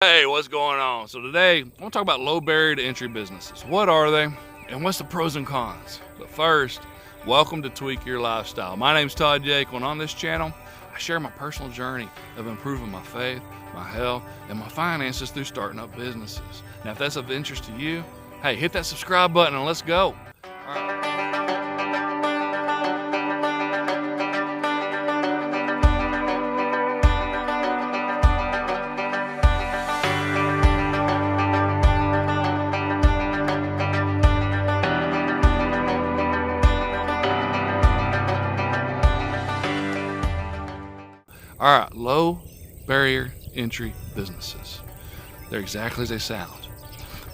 Hey, what's going on? So today, I want to talk about low barrier to entry businesses. What are they, and what's the pros and cons? But first, welcome to Tweak Your Lifestyle. My name's Todd Jekyll, and on this channel, I share my personal journey of improving my faith, my health, and my finances through starting up businesses. Now, if that's of interest to you, hey, hit that subscribe button and let's go. All right. All right, low barrier entry businesses. They're exactly as they sound.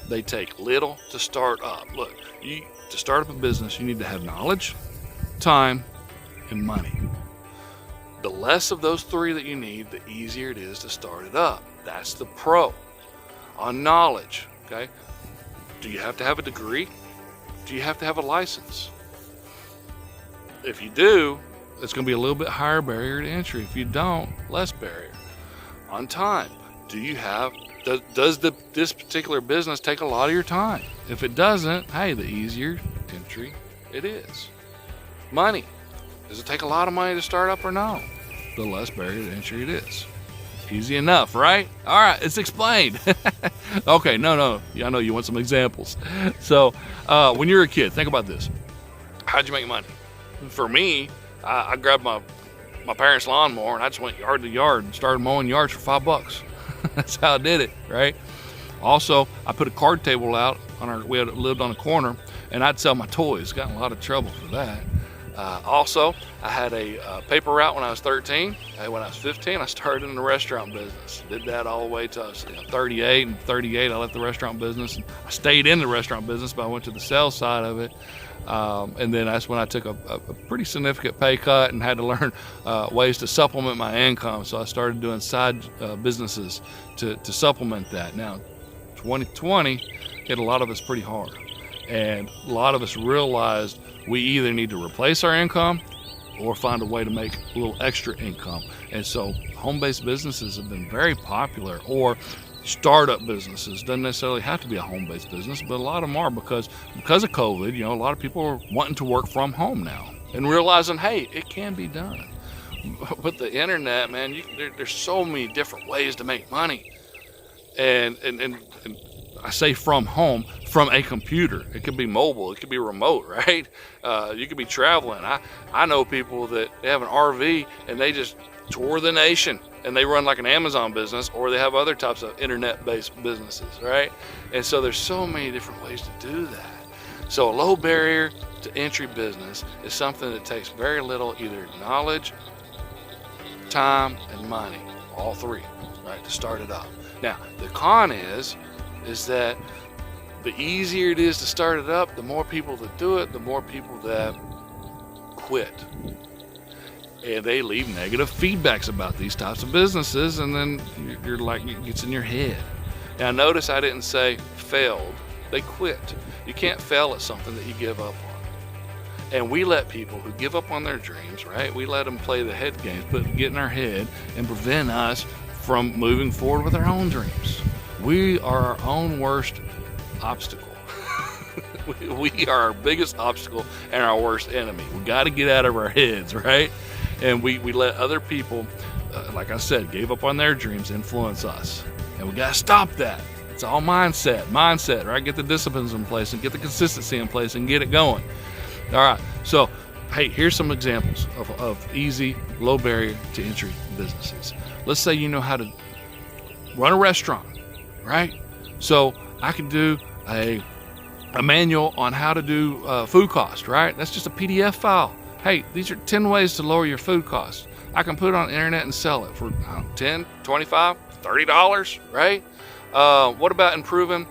They take little to start up. Look, to start up a business, you need to have knowledge, time, and money. The less of those three that you need, the easier it is to start it up. That's the pro. On knowledge, okay? Do you have to have a degree? Do you have to have a license? If you do, it's going to be a little bit higher barrier to entry. If you don't, less barrier. On time, does this particular business take a lot of your time? If it doesn't, hey, the easier entry it is. Money, does it take a lot of money to start up or no? The less barrier to entry it is. Easy enough, right? All right, it's explained. Okay, no, I know you want some examples. So when you're a kid, think about this. How'd you make money? For me, I grabbed my parents' lawnmower and I just went yard to yard and started mowing yards for $5. That's how I did it, right? Also, I put a card table out we had lived on a corner, and I'd sell my toys. Got in a lot of trouble for that. Also, I had a paper route when I was 13. When I was 15, I started in the restaurant business. Did that all the way to 38. And 38, I left the restaurant business. And I stayed in the restaurant business, but I went to the sales side of it. And then that's when I took a pretty significant pay cut and had to learn ways to supplement my income. So I started doing side businesses to supplement that. Now, 2020 hit a lot of us pretty hard. And a lot of us realized we either need to replace our income or find a way to make a little extra income. And so home-based businesses have been very popular, or startup businesses. Doesn't necessarily have to be a home-based business, but a lot of them are because of COVID. A lot of people are wanting to work from home now and realizing, hey, it can be done. With the internet, man, there's so many different ways to make money. And I say from home, from a computer. It could be mobile, it could be remote, right? You could be traveling. I know people that they have an RV and they just tour the nation, and they run like an Amazon business, or they have other types of internet-based businesses, right? And so there's so many different ways to do that. So a low barrier to entry business is something that takes very little, either knowledge, time, and money, all three, right, to start it up. Now, the con is that the easier it is to start it up, the more people that do it, the more people that quit. And they leave negative feedbacks about these types of businesses, and then you're like, it gets in your head. Now notice I didn't say failed, they quit. You can't fail at something that you give up on. And we let people who give up on their dreams, right? We let them play the head games, get in our head and prevent us from moving forward with our own dreams. We are our own worst obstacle. We are our biggest obstacle and our worst enemy. We got to get out of our heads, right? And we let other people, like I said, gave up on their dreams, influence us. And we got to stop that. It's all mindset, right? Get the disciplines in place and get the consistency in place and get it going. All right. So, hey, here's some examples of easy, low barrier to entry businesses. Let's say you know how to run a restaurant, right? So I can do a manual on how to do food cost, right? That's just a PDF file. Hey, these are 10 ways to lower your food costs. I can put it on the internet and sell it for $10, $25, $30, right? What about improving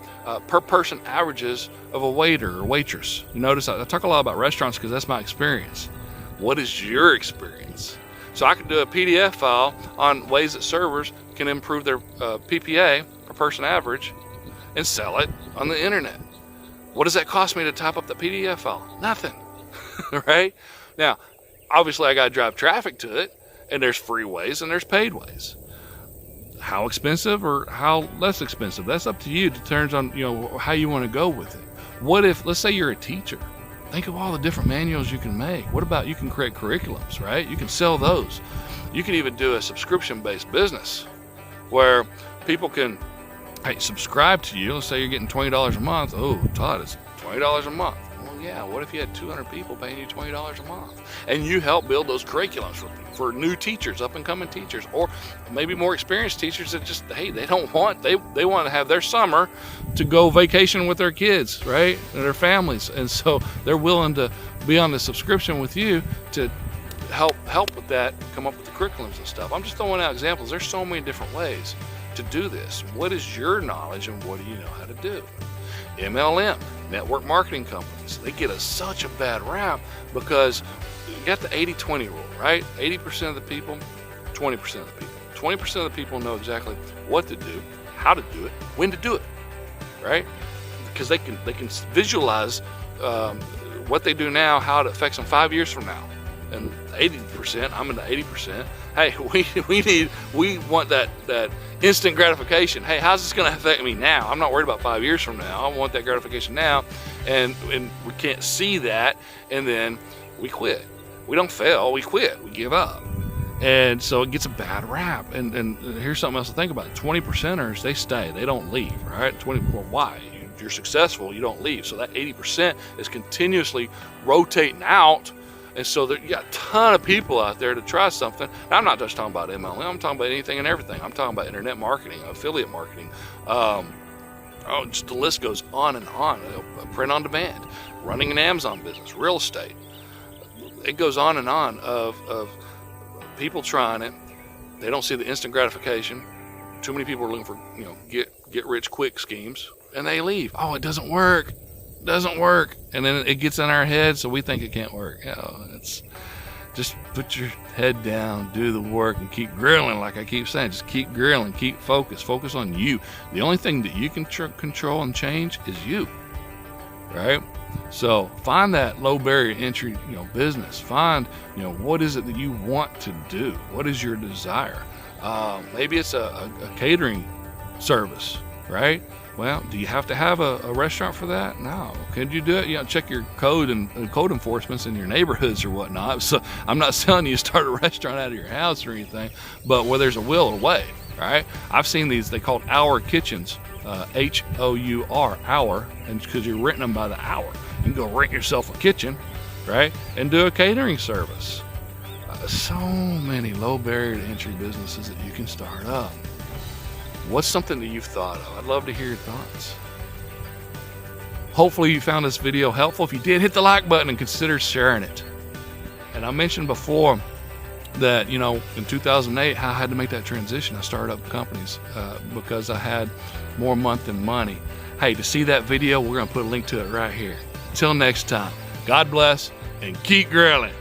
per person averages of a waiter or waitress? You notice I talk a lot about restaurants because that's my experience. What is your experience? So I can do a PDF file on ways that servers can improve their PPA, per person average, and sell it on the internet. What does that cost me to type up the PDF file? Nothing, right? Now, obviously I got to drive traffic to it, and there's free ways and there's paid ways. how expensive or how less expensive? That's up to you. It turns on, how you want to go with it. What if, let's say you're a teacher. Think of all the different manuals you can make. What about you can create curriculums, right? You can sell those. You can even do a subscription-based business where people can, hey, subscribe to you. Let's say you're getting $20 a month. Oh, Todd, it's $20 a month. Well, yeah, what if you had 200 people paying you $20 a month? And you help build those curriculums for new teachers, up-and-coming teachers, or maybe more experienced teachers that just, hey, they want to have their summer to go vacation with their kids, right, and their families. And so they're willing to be on the subscription with you to help with that, come up with the curriculums and stuff. I'm just throwing out examples. There's so many different ways to do this. What is your knowledge and what do you know how to do? MLM, network marketing companies, they get such a bad rap because you got the 80-20 rule, right? 80% of the people, 20% of the people. 20% of the people know exactly what to do, how to do it, when to do it, right? Because they can visualize what they do now, how it affects them 5 years from now. And 80%, I'm in the 80%. Hey, we want that instant gratification. Hey, how's this going to affect me now? I'm not worried about 5 years from now. I want that gratification now, and we can't see that, and then we quit. We don't fail, we quit, we give up. And so it gets a bad rap. And here's something else to think about. 20%ers, they stay, they don't leave, right? Why? You're successful, you don't leave. So that 80% is continuously rotating out. And so you got a ton of people out there to try something. Now, I'm not just talking about MLM. I'm talking about anything and everything. I'm talking about internet marketing, affiliate marketing. Just the list goes on and on. Print on demand, running an Amazon business, real estate. It goes on and on of people trying it. They don't see the instant gratification. Too many people are looking for get rich quick schemes, and they leave. Oh, it doesn't work. Doesn't work, and then it gets in our head, so we think it can't work. It's just put your head down, do the work, and keep grilling. Like I keep saying, just keep grilling, keep focus on you. The only thing that you can control and change is you, right? So find that low barrier entry, business. Find, what is it that you want to do? What is your desire? Maybe it's a catering service, right? Well, do you have to have a restaurant for that? No. Can you do it? Check your code and code enforcements in your neighborhoods or whatnot. So I'm not telling you to start a restaurant out of your house or anything, but where there's a will, a way, right? I've seen these, they called hour kitchens, H-O-U-R, hour, and because you're renting them by the hour. You can go rent yourself a kitchen, right, and do a catering service. So many low barrier to entry businesses that you can start up. What's something that you've thought of? I'd love to hear your thoughts. Hopefully you found this video helpful. If you did, hit the like button and consider sharing it. And I mentioned before that, in 2008, I had to make that transition. I started up companies because I had more month than money. Hey, to see that video, we're going to put a link to it right here. Until next time, God bless and keep grilling.